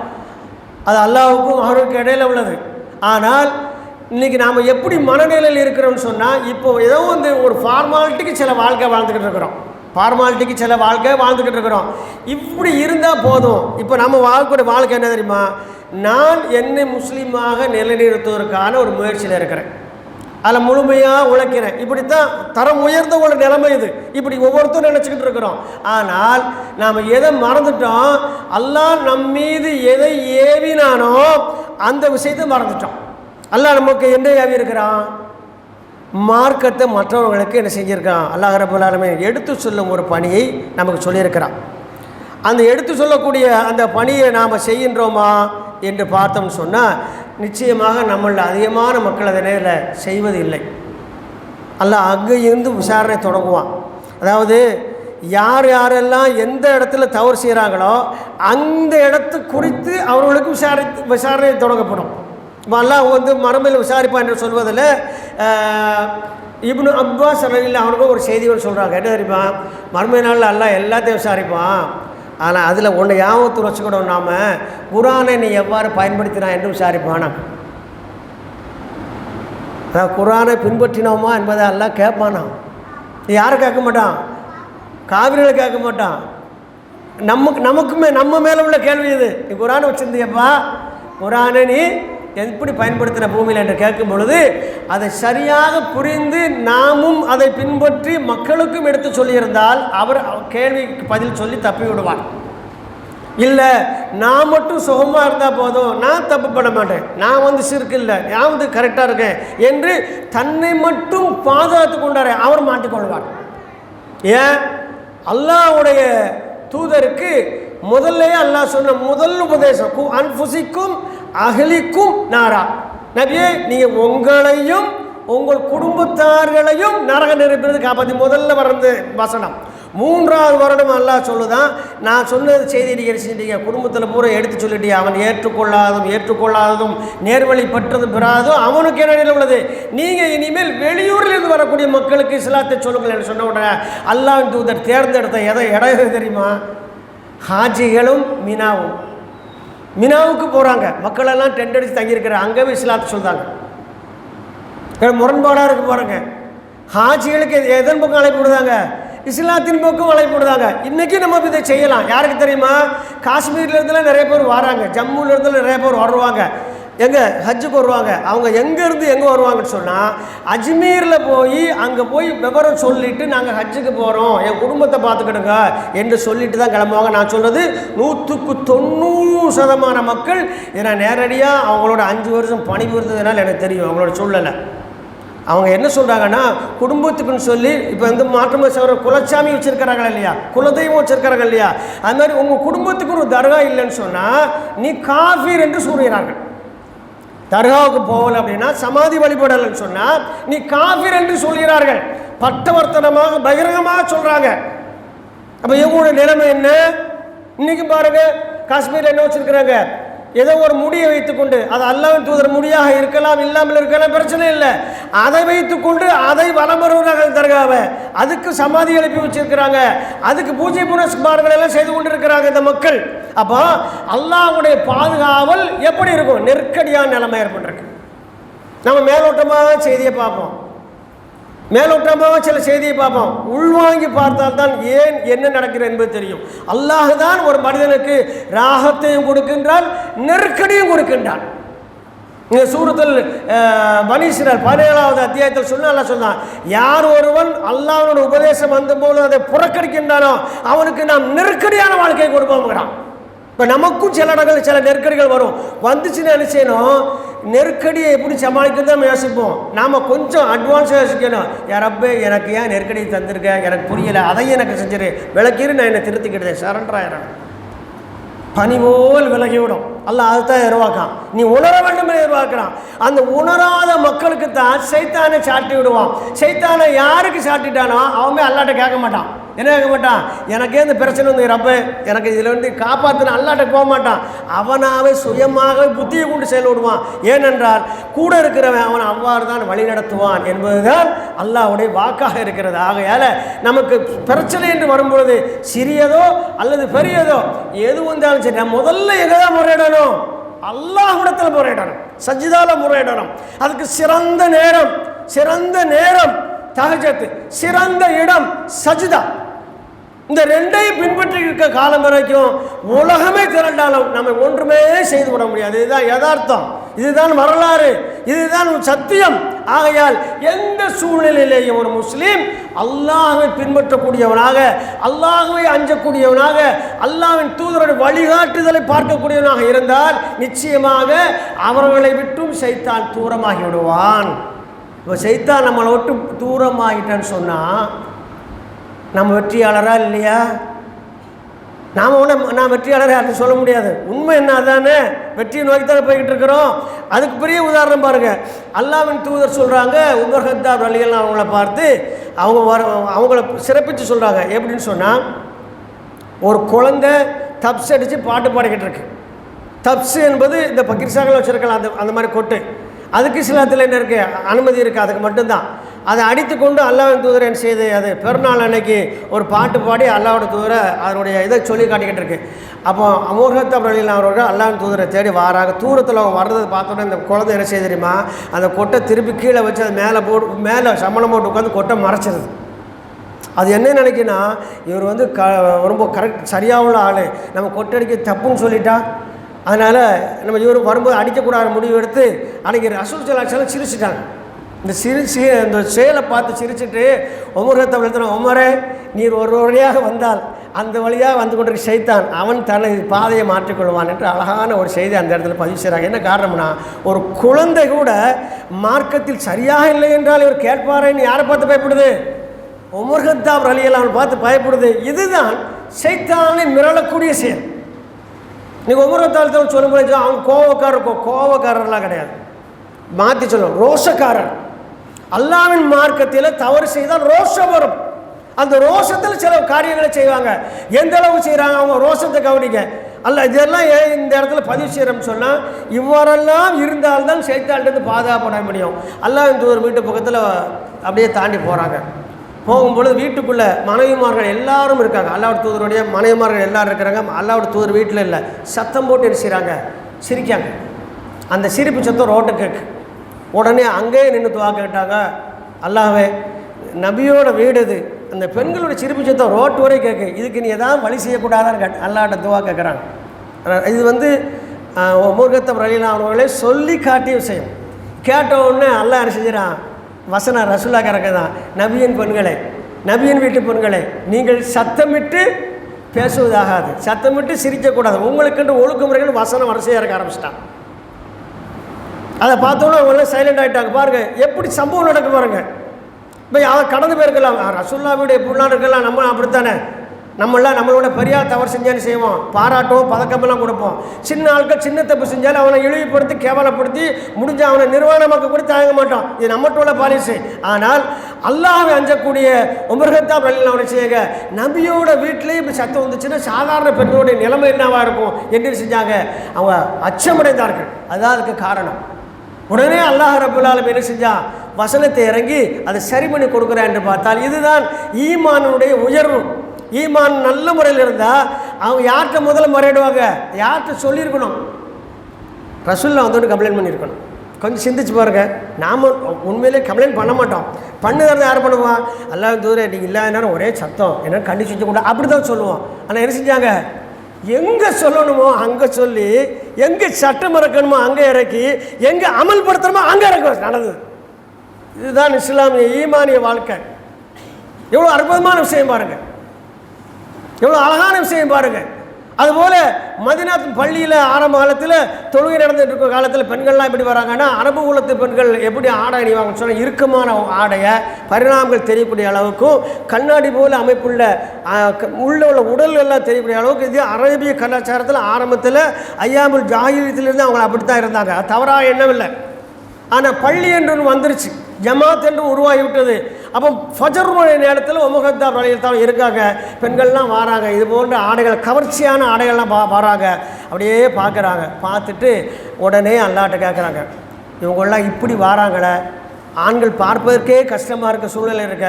அது அல்லாஹ்வுக்கும் அவருக்கு இடையில உள்ளது. ஆனால் இன்றைக்கி நாம் எப்படி மனநிலையில் இருக்கிறோம்னு சொன்னால், இப்போ ஏதோ வந்து ஒரு ஃபார்மாலிட்டிக்கு சில வாழ்க்கை வாழ்ந்துக்கிட்டு இருக்கிறோம், இப்படி இருந்தால் போதும். இப்போ நம்ம வாழக்கூடிய வாழ்க்கை என்ன தெரியுமா, நான் என்னை முஸ்லீமாக நிலைநிறுத்துவதற்கான ஒரு முயற்சியில் இருக்கிறேன், அதில் முழுமையாக உழைக்கிறேன், இப்படித்தான் தரம் உயர்ந்த ஒரு நிலைமை இது. இப்படி ஒவ்வொருத்தரும் நினச்சிக்கிட்டு இருக்கிறோம். ஆனால் நாம் எதை மறந்துட்டோம், அல்லாஹ் நம் மீது எதை ஏவினானோ அந்த விஷயத்தை மறந்துட்டோம். அல்லாஹ் நமக்கு என்ன ஏவி இருக்கிறான், மார்க்கத்தை மற்றவர்களுக்கு என்ன செஞ்சுருக்கான், அல்லாஹ் ரப்பல் ஆலமீன் எடுத்து சொல்லும் ஒரு பணியை நமக்கு சொல்லியிருக்கிறான். அந்த எடுத்து சொல்லக்கூடிய அந்த பணியை நாம் செய்கின்றோமா என்று பார்த்தோம்னு சொன்னால், நிச்சயமாக நம்மள அதிகமான மக்கள் அதை நேரில் செய்வது இல்லை. அல்லாஹ் அங்கே இருந்து விசாரணை தொடங்குவான். அதாவது யார் யாரெல்லாம் எந்த இடத்துல தவறு செய்கிறாங்களோ அந்த இடத்து குறித்து அவர்களுக்கு விசாரணை தொடங்கப்படும். இப்போ அல்லாஹ் வந்து மறுமையில் விசாரிப்பான் என்று சொல்வதில் இப்னு அப்பாஸ் ரலியல்லாஹு அவனுக்கு ஒரு செய்தி சொல்கிறாங்க. என்ன தெரியுமா, மறுமை நாளில் அல்லாஹ் எல்லாத்தையும் விசாரிப்பான், ஆனால் அதில் ஒன்று ஞாபகத்தில் வச்சுக்கணும், நாம் குர்ஆனை நீ எவ்வாறு பயன்படுத்தினா என்று விசாரிப்பானா. அதாவது குர்ஆனை பின்பற்றினோமா என்பதை எல்லாம் கேட்பானா. யாரும் கேட்க மாட்டான், காவிரிகளை கேட்க மாட்டான், நமக்குமே நம்ம மேலே உள்ள கேள்வி இது. நீ குர்ஆனை வச்சுருந்தியப்பா, குர்ஆனை நீ எப்படி பயன்படுத்தின பூமியில் என்று கேட்கும் பொழுது அதை சரியாக புரிந்து நாமும் அதை பின்பற்றி மக்களுக்கும் எடுத்து சொல்லியிருந்தால் அவர் கேள்விக்கு பதில் சொல்லி தப்பி விடுவார். இல்லை நான் மட்டும் சுகமாக இருந்தால் போதும், நான் தப்பு பண்ண மாட்டேன், நான் வந்து சிறுக்கு இல்லை, நான் வந்து கரெக்டாக இருக்கேன் என்று தன்னை மட்டும் பாதுகாத்து கொண்டாரே அவர் மாட்டிக்கொள்வார். ஏன், அல்லாஹ்வுடைய தூதருக்கு முதல்லையே அல்லாஹ் சொன்ன முதல் உபதேசம் அன்ஃபுசிக்கும் அஹ்லிக்கும் நாரா, நபியே நீங்கள் உங்களையும் உங்கள் குடும்பத்தார்களையும் நரக நெருப்பிலிருந்து காப்பாற்றி முதல்ல வர்றது வசனம். 3வது வருடம் அல்லாஹ் சொல்லுதான், நான் சொன்னது செய்தி நீங்கள் செஞ்சீங்க, குடும்பத்தில் பூரா எடுத்து சொல்லிட்டீங்க, அவன் ஏற்றுக்கொள்ளாததும் நேர்வழி பற்றதும் பெறாததும் அவனுக்கு என்ன நிலை உள்ளது, நீங்கள் இனிமேல் வெளியூரிலிருந்து வரக்கூடிய மக்களுக்கு இஸ்லாத்தை சொல்லுங்கள் என்று சொன்ன உடனே அல்லாஹ்வின் தூதர் தேர்ந்தெடுத்த இடம் தெரியுமா, ஹாஜிகளும் மினாவுக்கு போகிறாங்க, மக்களெல்லாம் டென்ட் அடித்து தங்கியிருக்கிறாங்க, அங்கேவே இஸ்லாத்தை சொல்கிறாங்க. முரண்பாடாக இருக்கு பாருங்க. ஹாஜிகளுக்கு எதன் பக்கம் அழைப்பு விடுதாங்க, இஸ்லாத்தின் பக்கம் அழைப்பு விடுதாங்க. இன்றைக்கி நம்ம இதை செய்யலாம். யாருக்கு தெரியுமா, காஷ்மீர்லேருந்துலாம் நிறைய பேர் வராங்க, ஜம்முலேருந்துலாம் நிறைய பேர் வருவாங்க. எங்கே ஹஜ்ஜுக்கு வருவாங்க. அவங்க எங்கேருந்து எங்கே வருவாங்கன்னு சொன்னால், அஜ்மீரில் போய் அங்கே போய் விவரம் சொல்லிவிட்டு நாங்கள் ஹஜ்ஜுக்கு போகிறோம், என் குடும்பத்தை பார்த்துக்கிடுங்க என்று சொல்லிட்டு தான் கிளம்புவாங்க. நான் சொல்கிறது 100% மக்கள். ஏன்னா நேரடியாக அவங்களோட 5 வருஷம் பணிபுரிந்ததுனால எனக்கு தெரியும் அவங்களோட சூழ்நிலை. அவங்க என்ன சொல்கிறாங்கன்னா, குடும்பத்துக்குன்னு சொல்லி இப்போ வந்து மாற்று சவர குலச்சாமி வச்சுருக்கிறாங்க இல்லையா, குலதெய்வம் வச்சுருக்கிறாங்க இல்லையா, அது மாதிரி உங்கள் குடும்பத்துக்கு ஒரு தர்கா இல்லைன்னு சொன்னால் நீ காஃபீர் என்று சொல்கிறார்கள். தர்காவுக்கு போகல அப்படின்னா, சமாதி வழிபடலைன்னு சொன்னால் நீ காஃபீர் என்று சொல்கிறார்கள். பட்டவர்த்தனமாக பகிரங்கமாக சொல்கிறாங்க. அப்போ இவங்களோட நிலைமை என்ன? இன்னைக்கு பாருங்க, காஷ்மீரில் என்ன வச்சுருக்கிறாங்க, ஏதோ ஒரு முடியை வைத்துக்கொண்டு, அது அல்லாஹ்வின் தூதர் முடியாக இருக்கலாம், இல்லாமல் இருக்கலாம், பிரச்சனை இல்லை, அதை வைத்துக்கொண்டு அதை வலம் வருகிறார்கள் தர்காவை. அதுக்கு சமாதி எழுப்பி வச்சிருக்கிறாங்க, அதுக்கு பூஜை புனஸ்காரங்கள் எல்லாம் செய்து கொண்டு இருக்கிறாங்க இந்த மக்கள். அப்போ அல்லாஹ்வுடைய பாதுகாவல் எப்படி இருக்கும்? நெருக்கடியான நிலைமை ஏற்பட்டிருக்கு. நம்ம மேலோட்டமாக செய்தியை பார்ப்போம், மேலோட்டமாக சில செய்தியை பார்ப்போம், உள்வாங்கி பார்த்தால் தான் ஏன் என்ன நடக்கிறது என்பது தெரியும். அல்லாஹ் தான் ஒரு மனிதனுக்கு ராகத்தையும் கொடுக்கின்றான், நெருக்கடியும் கொடுக்கின்றான். இந்த சூரத்துல் பனி இஸ்ராயீல் 17வது அத்தியாயத்தில் சொன்னான், யார் ஒருவன் அல்லாஹ்வோட உபதேசம் வந்தபோது அதை புறக்கணிக்கின்றானோ அவனுக்கு நாம் நெருக்கடியான வாழ்க்கையை கொடுப்போம்ங்கிறான். இப்போ நமக்கும் சில இடங்கள் சில நெருக்கடிகள் வரும், வந்துச்சுன்னு என்ன செய்யணும்? நெருக்கடியை எப்படி சமாளிக்கிறது தான் யோசிப்போம். நாம் கொஞ்சம் அட்வான்ஸாக யோசிக்கணும். யாரப்பே எனக்கு ஏன் நெருக்கடியை தந்திருக்க, எனக்கு புரியலை, அதையும் எனக்கு செஞ்சிரு, விளக்கிரு, நான் என்னை திருத்திக்கிட்டேன், சரண்டராயிரம் பனிபோல் விலகிவிடும். அல்லாஹ் அதுதான் எதிர்பார்க்கான். நீ உணர வேண்டும் என்று எதிர்பார்க்கிறான். அந்த உணராத மக்களுக்கு தான் சைத்தானை சாட்டி விடுவான். சைத்தானை யாருக்கு சாட்டிட்டானோ அவன் அல்லாட்ட கேட்க மாட்டான். என்ன கேட்க மாட்டான்? எனக்கே இந்த பிரச்சனை வந்து ரப்ப எனக்கு இதில் வந்து காப்பாற்றின அல்லாட்ட போக மாட்டான். அவனாவே சுயமாக புத்தியை கொண்டு செயல்படுவான். ஏனென்றால் கூட இருக்கிறவன் அவன் அவ்வாறு தான் வழி நடத்துவான் என்பதுதான் அல்லாஹ்வுடைய வாக்காக இருக்கிறது. ஆகையால் நமக்கு பிரச்சனை என்று வரும்பொழுது சிறியதோ அல்லது பெரியதோ எது வந்தாலும் சரி, நான் முதல்ல எங்கே தான் முறையிடணும்? அல்லாஹ்விடத்தில் முறையிடணும், சஜ்ஜிதால முறையிடணும். அதுக்கு சிறந்த நேரம் தஹஜ்ஜத், சிறந்த இடம் சஜ்தா. இந்த ரெண்டையும் பின்பற்றி இருக்க காலம் வரைக்கும் உலகமே திரண்டாலும் நம்ம ஒன்றுமே செய்து விட முடியாது. இதுதான் யதார்த்தம், இதுதான் வரலாறு, இதுதான் சத்தியம். ஆகையால் எந்த சூழ்நிலையிலேயும் ஒரு முஸ்லீம் அல்லாஹ்வை பின்பற்றக்கூடியவனாக, அல்லாஹ்வை அஞ்சக்கூடியவனாக, அல்லாஹ்வின் தூதருடைய வழிகாட்டுதலை பார்க்கக்கூடியவனாக இருந்தால் நிச்சயமாக அவர்களை விட்டும் சைத்தான் தூரமாகி விடுவான். இப்போ சைத்தான் நம்மளை விட்டு தூரமாகிட்டான்னு சொன்னால் நம்ம வெற்றியாளராக இல்லையா? நான் வெற்றியாளரை யாரும் சொல்ல முடியாது. உண்மை என்ன? அதானே, வெற்றியை நோக்கி தானே போய்கிட்டு இருக்கிறோம். அதுக்கு பெரிய உதாரணம் பாருங்கள். அல்லாஹ்வின் தூதர் சொல்கிறாங்க, உமர் கத்தாப் ரலியல்லாஹு அவங்கள பார்த்து அவங்கள சிறப்பித்து சொல்கிறாங்க. எப்படின்னு சொன்னால், ஒரு குழந்தை தப்ஸ் அடித்து பாட்டு பாடிக்கிட்டு இருக்கு. தப்ஸ் என்பது இந்த பக்கிரிசாக்கள் வச்சுருக்கலாம், அந்த மாதிரி கொட்டு. அதுக்கு இஸ்லாத்தில் என்ன இருக்குது? அனுமதி இருக்குது, அதுக்கு மட்டும்தான். அதை அடித்து கொண்டு அல்லாஹ்வின் தூதர் என்ன செய்து, அது பெருநாள் அன்னைக்கு ஒரு பாட்டு பாடி அல்லாஹ்வோட தூதரை அதனுடைய இதை சொல்லி காட்டிக்கிட்டு இருக்கு. அப்போ உமர் கத்தாப் ரலியல்லாஹு அவர்கள் அல்லாஹ்வின் தூதரை தேடி வாராங்க. தூரத்தில் அவங்க வர்றதை பார்த்தோன்னே இந்த குழந்தை என்ன செய்ய தெரியுமா? அந்த கொட்டை திருப்பி கீழே வச்சு அது மேலே சம்மணம் போட்டு உட்காந்து கொட்டை மறைச்சிருது. அது என்ன நினைக்கினா, இவர் வந்து ரொம்ப கரெக்ட் சரியாக உள்ள ஆள், நம்ம கொட்டடிக்க தப்புன்னு சொல்லிட்டா, அதனால் நம்ம இவர் வரும்போது அடிக்கக்கூடாத முடிவு எடுத்து அன்றைக்கி ரசூல் ஸல்லல்லாஹு அலைஹி வஸல்லம் சிரிச்சிட்டாங்க. இந்த செயலை பார்த்து சிரிச்சுட்டு உமர் கத்தாப் எழுதுனா, உமரே நீர் ஒரு வழியாக வந்தால் அந்த வழியாக வந்து கொண்டிருக்க சைத்தான் அவன் தனது பாதையை மாற்றிக்கொள்வான் என்று அழகான ஒரு செய்தி அந்த இடத்துல பதிவு செய்கிறாங்க. என்ன காரணம்னா, ஒரு குழந்தை கூட மார்க்கத்தில் சரியாக இல்லை என்றால் இவர் கேட்பாரேன்னு யாரை பார்த்து பயப்படுது? உமர் கத்தாப் ரலியல்லாஹு பார்த்து பயப்படுது. இதுதான் சைத்தானை மிரளக்கூடிய செயல். நீங்கள் உமர் கத்தாப் சொல்லும்போது அவங்க கோவக்காரர்லாம் கிடையாது, மாற்றி சொல்லுவோம், ரோஷக்காரர். அல்லாஹ்வின் மார்க்கத்தில் தவறு செய்தால் ரோஷம் வரும். அந்த ரோஷத்தில் சில காரியங்களை செய்வாங்க. எந்த அளவுக்கு செய்கிறாங்க அவங்க ரோஷத்தை கவனிக்க. இதெல்லாம் ஏன் இந்த இடத்துல பதிவு செய்கிறோம்னு சொன்னால், இவ்வாறெல்லாம் இருந்தால்தான் சைத்தான்கிட்ட பாதுகாப்பட முடியும். அல்லாஹ்வின் தூதர் வீட்டு பக்கத்தில் அப்படியே தாண்டி போகிறாங்க. போகும்பொழுது வீட்டுக்குள்ளே மனைவிமார்கள் எல்லாரும் இருக்காங்க. அல்லாஹ்வுடைய தூதருடைய மனைவிமார்கள் எல்லாரும் இருக்கிறாங்க. அல்லாஹ்வுடைய தூதர் வீட்டில் இல்லை. சத்தம் போட்டு என்ன செய்கிறாங்க? சிரிக்காங்க. அந்த சிரிப்பு சத்தம் ரோட்டை கேட்கு. உடனே அங்கேயே நின்று துவா கேட்டாங்க, அல்லாஹ்வே நபியோட வீடு இது, அந்த பெண்களுடைய சிரிப்பு சத்தம் ரோட்டு வரை கேட்கு, இதுக்கு நீ எதாவது வழி செய்யக்கூடாதான்னு அல்லாஹ்ட்ட துவா கேட்குறாங்க. இது வந்து முருகத்தம் ரலீலா அவர்களே சொல்லி காட்டிய விஷயம். கேட்ட உடனே அல்லாஹ் என்ன செஞ்சிடான், வசனம் ரசூலா கறக்க தான், நபியின் பெண்களே, நபியின் வீட்டு பெண்களே, நீங்கள் சத்தமிட்டு பேசுவதாகாது, சத்தமிட்டு சிரிக்கக்கூடாது, உங்களுக்கென்று ஒழுங்குமுறைகள் வசனம் வரிசையாக இருக்க ஆரம்பிச்சிட்டான். அதை பார்த்தோன்னா அவங்களாம் சைலண்ட் ஆகிட்டாங்க. பாருங்கள் எப்படி சம்பவம் நடக்க பாருங்க. இப்போ அவன் கடந்து போயிருக்கலாம், ரசூலுல்லாஹ்வுடைய புள்ளான் இருக்கலாம், நம்ம அப்படித்தானே, நம்மளாம் நம்மளோட பெரியா தவறு செஞ்சாலும் செய்வோம், பாராட்டுவோம், பதக்கமெல்லாம் கொடுப்போம். சின்ன ஆட்கள் சின்ன தப்பு செஞ்சாலும் அவனை இழிவுபடுத்தி கேவலப்படுத்தி முடிஞ்ச அவனை நிர்வாணமாக்க கூட தாங்க மாட்டோம். இது நம்மகிட்ட உள்ள பாலிசி. ஆனால் அல்லாஹ்வை அஞ்சக்கூடிய உமர்ஹத்தா ரலியல்லாஹு அவனை செய்யுங்க, நபியோட வீட்டிலேயே இப்படி சத்தம் வந்துச்சுன்னா சாதாரண பெண்களுடைய நிலைமை என்னவா இருக்கும் என்று செஞ்சாங்க. அவங்க அச்சமடைந்தார்கள். அதான் அதுக்கு காரணம். உடனே அல்லாஹ் ரப்பல் ஆலமீன் என்ன செஞ்சான், வசனத்தை இறங்கி அதை சரி பண்ணி கொடுக்குறான் என்று பார்த்தால் இதுதான் ஈமானுடைய உயர்வு. ஈமான் நல்ல முறையில் இருந்தால் அவங்க யார்கிட்ட முதல்ல முறையிடுவாங்க, யார்கிட்ட சொல்லியிருக்கணும், ரசூலுல்லாஹ் வந்தோன்னு கம்ப்ளைண்ட் பண்ணியிருக்கணும். கொஞ்சம் சிந்திச்சு பாருங்க. நாம் உண்மையிலே கம்ப்ளைண்ட் பண்ண மாட்டோம், பண்ணுறத யார் பண்ணுவான், எல்லாம் தூரம் நீங்கள் இல்லாத நேரம் ஒரே சத்தம் என்னென்னு கண்டிச்சு வச்சு கூட அப்படி தான் சொல்லுவோம். ஆனால் என்ன செஞ்சாங்க, எங்கே சொல்லணுமோ அங்கே சொல்லி, எங்கே சட்டம் இறக்கணுமோ அங்கே இறக்கி, எங்கே அமல்படுத்தணுமோ அங்கே இறக்க நடந்தது. இதுதான் இஸ்லாமிய ஈமானிய வாழ்க்கை. எவ்வளோ அற்புதமான விஷயம் பாருங்கள், எவ்வளோ அழகான விஷயம் பாருங்கள். அதுபோல் மதீனா பள்ளியில் ஆரம்ப காலத்தில் தொழுகை நடந்துட்டு இருக்கிற காலத்தில் பெண்கள்லாம் எப்படி வராங்கன்னா, அரபு குலத்து பெண்கள் எப்படி ஆடை அணிவாங்கன்னு சொன்னால் இறுக்கமான ஆடையை பரிணாமங்கள் தெரியக்கூடிய அளவுக்கும் கண்ணாடி போல் அமைப்புள்ள உள்ள உடல் எல்லாம் தெரியக்கூடிய அளவுக்கு இது அரேபிய கலாச்சாரத்தில் ஆரம்பத்தில் ஐயாமுல் ஜாஹிலியத்திலிருந்து அவங்க அப்படித்தான் இருந்தாங்க. அது தவறாக எண்ணமில்லை. ஆனால் பள்ளி என்று ஒன்று வந்துருச்சு, ஜமாத் என்று உருவாகிவிட்டது. அப்போ ஃபஜருடைய நேரத்தில் உமர்ஹத்தா ரலியல்லாஹு இருக்காங்க, பெண்கள்லாம் வராங்க, இது போன்ற ஆடைகள் கவர்ச்சியான ஆடைகள்லாம் வராங்க. அப்படியே பார்க்குறாங்க. பார்த்துட்டு உடனே அல்லாஹ்ட்ட கேட்குறாங்க, இவங்கெல்லாம் இப்படி வராங்களே, ஆண்கள் பார்ப்பதற்கே கஷ்டமாக இருக்க சூழ்நிலை இருக்க,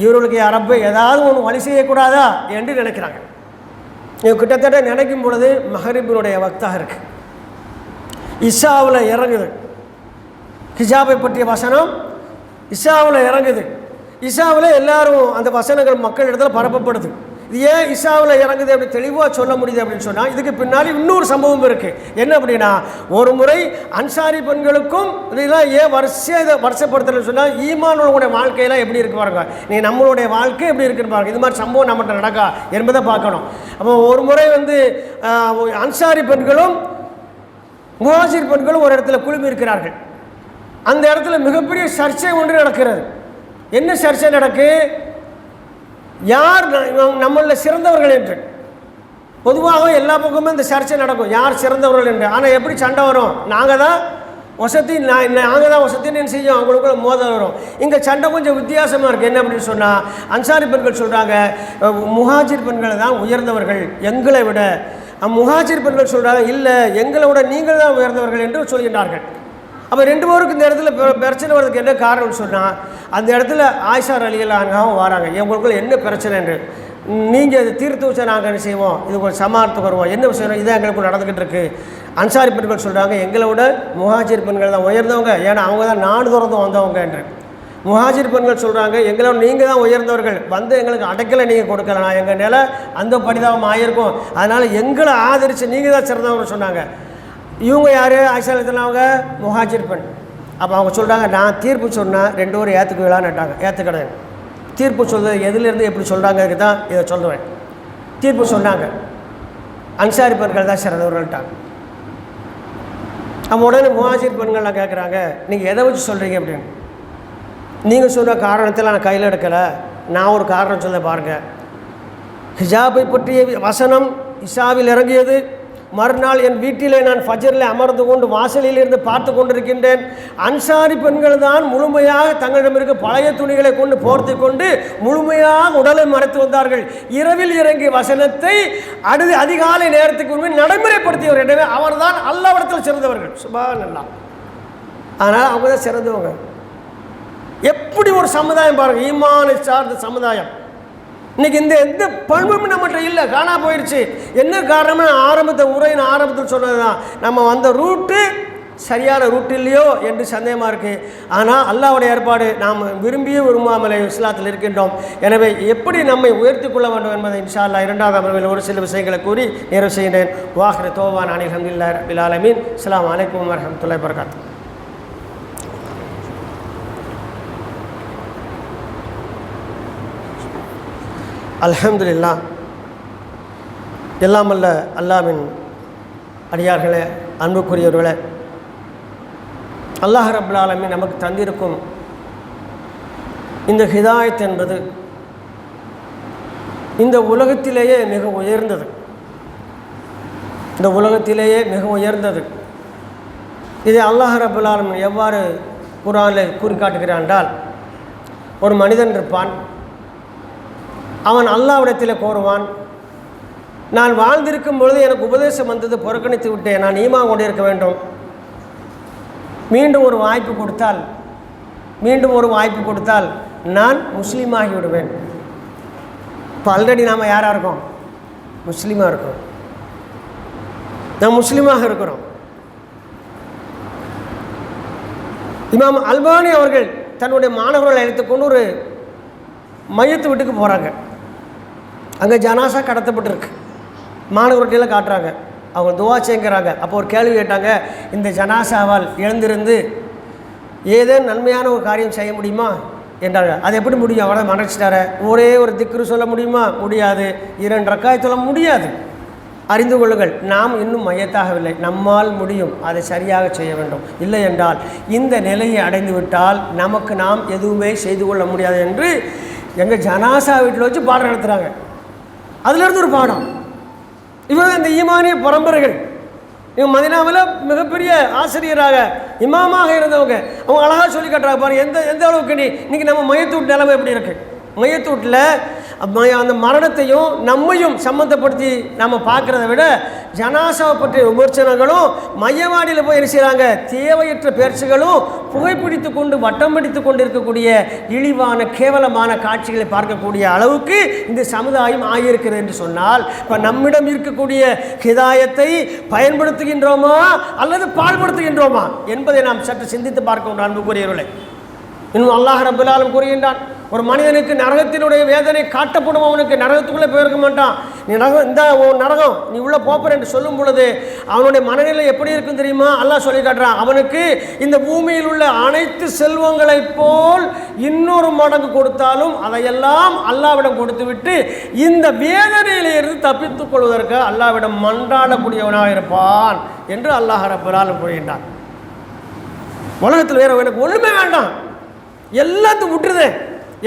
இவர்களுக்கு அரபு ஏதாவது ஒன்று வழி செய்யக்கூடாதா என்று நினைக்கிறாங்க. இவங்க கிட்டத்தட்ட நினைக்கும் பொழுது மஹரிபினுடைய வக்தாக இருக்குது. இஷாவில் இறங்குது, ஹிஜாபை பற்றிய வசனம் இஷாவில் இறங்குது. இஷாவில் எல்லாரும் அந்த வசனங்கள் மக்கள் இடத்துல பரப்பப்படுது. இது ஏன் இஷாவில் இறங்குது அப்படி தெளிவாக சொல்ல முடியுது அப்படின்னு சொன்னால், இதுக்கு பின்னாடி இன்னொரு சம்பவம் இருக்குது. என்ன அப்படின்னா, ஒரு முறை அன்சாரி பெண்களுக்கும் இதெல்லாம் ஏன் இதை வருஷப்படுத்தணும்னு சொன்னால், ஈமானுடைய வாழ்க்கையெல்லாம் எப்படி இருக்கு பாருங்க, நீ நம்மளுடைய வாழ்க்கை எப்படி இருக்குன்னு பாருங்க, இது மாதிரி சம்பவம் நம்மகிட்ட நடக்கா என்பதை பார்க்கணும். அப்போ ஒரு முறை அன்சாரி பெண்களும் முஹாஜிர் பெண்களும் ஒரு இடத்துல குழுமி இருக்கிறார்கள். அந்த இடத்துல மிகப்பெரிய சர்ச்சை ஒன்று நடக்கிறது. என்ன சர்ச்சை நடக்கு, யார் நம்மள சிறந்தவர்கள் என்று. பொதுவாக எல்லா பக்கமும் இந்த சர்ச்சை நடக்கும், யார் சிறந்தவர்கள் என்று. ஆனால் எப்படி சண்டை வரும், நாங்கள் தான் வசதி, நாங்கள் தான் வசதின்னு செய்யும், அவங்களுக்குள்ள மோதல் வரும். இங்கே சண்டை கொஞ்சம் வித்தியாசமாக இருக்குது. என்ன அப்படின்னு சொன்னால், அன்சாரி பெண்கள் சொல்கிறாங்க முஹாஜிர் பெண்கள் தான் உயர்ந்தவர்கள் எங்களை விட. முஹாஜிர் பெண்கள் சொல்கிறாங்க இல்லை, எங்களை விட நீங்கள் தான் உயர்ந்தவர்கள் என்று சொல்கின்றார்கள். அப்போ ரெண்டு பேருக்கு இந்த இடத்துல பிரச்சனை வர்றதுக்கு என்ன காரணம்னு சொன்னால், அந்த இடத்துல ஆயிஷா ரலியல்லாஹு அன்ஹாவும் வராங்க, எங்களுக்குள்ள என்ன பிரச்சனை என்று, நீங்கள் இதை தீர்த்து வச்சா நாங்கள் என்ன செய்வோம், இது ஒரு சமாளித்து வருவோம், என்ன விஷயம் இதான் எங்களுக்கு நடந்துக்கிட்டு இருக்குது. அன்சாரி பெண்கள் சொல்கிறாங்க எங்களை விட முஹாஜிர் பெண்கள் தான் உயர்ந்தவங்க, ஏன்னா அவங்க தான் நாடு திறந்து வந்தவங்க என்று. முஹாஜிர் பெண்கள் சொல்கிறாங்க எங்களோட நீங்கள் தான் உயர்ந்தவர்கள், வந்து எங்களுக்கு அடைக்கலை நீங்கள் கொடுக்கலாம், எங்கள் நிலை அந்த படிதாபம் ஆகிருக்கும், அதனால் எங்களை ஆதரித்து நீங்கள் தான் சிறந்தவங்க சொன்னாங்க. இவங்க யார், ஆயிஷா அவங்க முஹாஜிர் பெண். அப்போ அவங்க சொல்கிறாங்க நான் தீர்ப்பு சொன்னால் ரெண்டு பேரும் ஏற்றுக்குவிலான்னுட்டாங்க. ஏற்றுக்கிறேன், தீர்ப்பு சொல்கிறது எதுலேருந்து எப்படி சொல்கிறாங்க தான் இதை சொல்லுவேன். தீர்ப்பு சொன்னாங்க அன்சாரி பெண்கள் தான் சிறந்தவர்கள்ட்டாங்க. அப்போ உடனே முஹாஜிர் பெண்கள்லாம் கேட்குறாங்க நீங்கள் எதை வச்சு சொல்கிறீங்க அப்படின்னு. நீங்கள் சொன்ன காரணத்தில் நான் கையில் எடுக்கலை, நான் ஒரு காரணம் சொல்ல பாருங்கள். ஹிஜாபை பற்றிய வசனம் இஷாவில் இறங்கியது. மறுநாள் என் வீட்டிலே நான் ஃபஜரில் அமர்ந்து கொண்டு வாசலில் இருந்து பார்த்து கொண்டிருக்கின்றேன். அன்சாரி பெண்கள் தான் முழுமையாக தங்களிடம் இருக்க பழைய துணிகளை கொண்டு போர்த்தி கொண்டு முழுமையாக உடலை மறைத்து வந்தார்கள். இரவில் இறங்கிய வசனத்தை அடுத்து அதிகாலை நேரத்துக்கு உண்மை நடைமுறைப்படுத்தியவர். எனவே அவர் தான் அல்லாஹ்விடத்தில் சிறந்தவர்கள். சுப்ஹானல்லாஹ். ஆனால் அவங்க தான் சிறந்தவங்க. எப்படி ஒரு சமுதாயம் பாருங்கள், ஈமானை சார்ந்த சமுதாயம். இன்றைக்கி எந்த பண்பும் நம்மகிட்ட இல்லை, காணா போயிடுச்சு. என்ன காரணம்னா ஆரம்பத்தில் உரையின் ஆரம்பத்தில் சொன்னது தான், நம்ம வந்த ரூட்டு சரியான ரூட் இல்லையோ என்று சந்தேகமாக இருக்குது. ஆனால் அல்லாஹ்வுடைய ஏற்பாடு நாம் விரும்பாமலே இஸ்லாத்தில் இருக்கின்றோம். எனவே எப்படி நம்மை உயர்த்தி கொள்ள வேண்டும் என்பதை இன்ஷா அல்லாஹ் இரண்டாவது அமர்வில் ஒரு சில விஷயங்களை கூறி நிறைவு செய்கிறேன். வாஹிர தௌவானா அல்ஹம்துலில்லாஹி ரப்பில் ஆலமீன். அஸ்ஸலாமு அலைக்கும் வரஹ்மத்துல்லாஹி வபரகாத்துஹு. அல்ஹம்துலில்லாஹ். எல்லாம் அல்ல அல்லாஹ்வின் அடியார்களே, அன்புக்குரியவர்களே, அல்லாஹ் ரப்பல் ஆலமீன் நமக்கு தந்திருக்கும் இந்த ஹிதாயத் என்பது இந்த உலகத்திலேயே மிக உயர்ந்தது. இந்த உலகத்திலேயே மிக உயர்ந்தது. இதை அல்லாஹ் ரப்பல் ஆலமீன் எவ்வாறு குர்ஆனில் கூறி காட்டுகிறான் என்றால், ஒரு மனிதன் இருப்பான், அவன் அல்லாஹ்விடத்தில் கோருவான், நான் வாழ்ந்திருக்கும் பொழுது எனக்கு உபதேசம் வந்தது, புறக்கணித்து விட்டேன், நான் ஈமான் கொண்டிருக்க வேண்டும், மீண்டும் ஒரு வாய்ப்பு கொடுத்தால் நான் முஸ்லீமாகி விடுவேன். இப்போ ஆல்ரெடி நாம் யாராக இருக்கோம்? முஸ்லீமாக இருக்கோம். நாம் முஸ்லீமாக இருக்கிறோம். இமாம் அல்பானி அவர்கள் தன்னுடைய மாணவர்களை அழைத்துக்கொண்டு ஒரு மையத்து வீட்டுக்கு போகிறாங்க. அங்கே ஜனாசா கடத்தப்பட்டிருக்கு. மாணவர்களெல்லாம் காட்டுறாங்க, அவங்க துவா செய்கிறாங்க. அப்போ ஒரு கேள்வி கேட்டாங்க, இந்த ஜனாசாவால் எழுந்திருந்து ஏதேனும் நன்மையான ஒரு காரியம் செய்ய முடியுமா என்றாங்க. அது எப்படி முடியும்? அவரை மறைச்சிட்டார. ஒரே ஒரு திக்ரு சொல்ல முடியுமா? முடியாது. 2 ரக்காத் சொல்ல முடியாது. அறிந்து கொள்ளுங்கள், நாம் இன்னும் மையத்தாகவில்லை, நம்மால் முடியும், அதை சரியாக செய்ய வேண்டும். இல்லை என்றால் இந்த நிலையை அடைந்து விட்டால் நமக்கு நாம் எதுவுமே செய்து கொள்ள முடியாது என்று எங்கள் ஜனாசா வீட்டில் வச்சு பாடம் நடத்துகிறாங்க. அதிலிருந்து ஒரு பாடம். இவங்க இந்த ஈமானிய பரம்பரைகள், இவங்க மதீனாவில் மிகப்பெரிய ஆசிரியராக இமாமாக இருந்தவங்க. அவங்க அழகாக சொல்லி காட்டுறாங்க பாருங்க, எந்த அளவுக்கு இன்னைக்கு நம்ம மையத்தூட்டு நிலைமை எப்படி இருக்குது. மையத்தூட்டில் அந்த மரணத்தையும் நம்மையும் சம்மந்தப்படுத்தி நம்ம பார்க்குறத விட ஜனாசாவை பற்றிய விமர்சனங்களும் மையவாடியில் போய் என்ன செய்கிறாங்க, தேவையற்ற பேச்சுகளும் புகைப்பிடித்து கொண்டு வட்டம் பிடித்து கொண்டு இருக்கக்கூடிய இழிவான கேவலமான காட்சிகளை பார்க்கக்கூடிய அளவுக்கு இந்த சமுதாயம் ஆகியிருக்கிறது என்று சொன்னால், இப்போ நம்மிடம் இருக்கக்கூடிய ஹிதாயத்தை பயன்படுத்துகின்றோமா அல்லது பாழ்படுத்துகின்றோமா என்பதை நாம் சற்று சிந்தித்து பார்க்க வேண்டும். அன்புக்குரியவர்களே, இன்னும் அல்லாஹ் ரப்பல் ஆலமீன் கூறுகின்றான், ஒரு மனிதனுக்கு நரகத்தினுடைய வேதனை காட்டப்படும், அவனுக்கு நரகத்துக்குள்ளே போயிருக்க மாட்டான். நீ நரகம், இந்த நரகம் நீ உள்ளே போப்பற என்று சொல்லும் பொழுது அவனுடைய மனநிலை எப்படி இருக்கும் தெரியுமா? அல்லாஹ் சொல்லி காட்டுறான், அவனுக்கு இந்த பூமியில் உள்ள அனைத்து செல்வங்களைப் போல் இன்னொரு மடங்கு கொடுத்தாலும் அதையெல்லாம் அல்லாஹ்விடம் கொடுத்து விட்டு இந்த வேதனையிலிருந்து தப்பித்துக் கொள்வதற்கு அல்லாஹ்விடம் மன்றாடக்கூடியவனாக இருப்பான் என்று அல்லாஹ் ரப்பல் ஆலமீன் கூறுகின்றான். உலகத்தில் வேற எனக்கு ஒன்றுமே வேண்டாம், எல்லாத்தையும் விட்டுருது,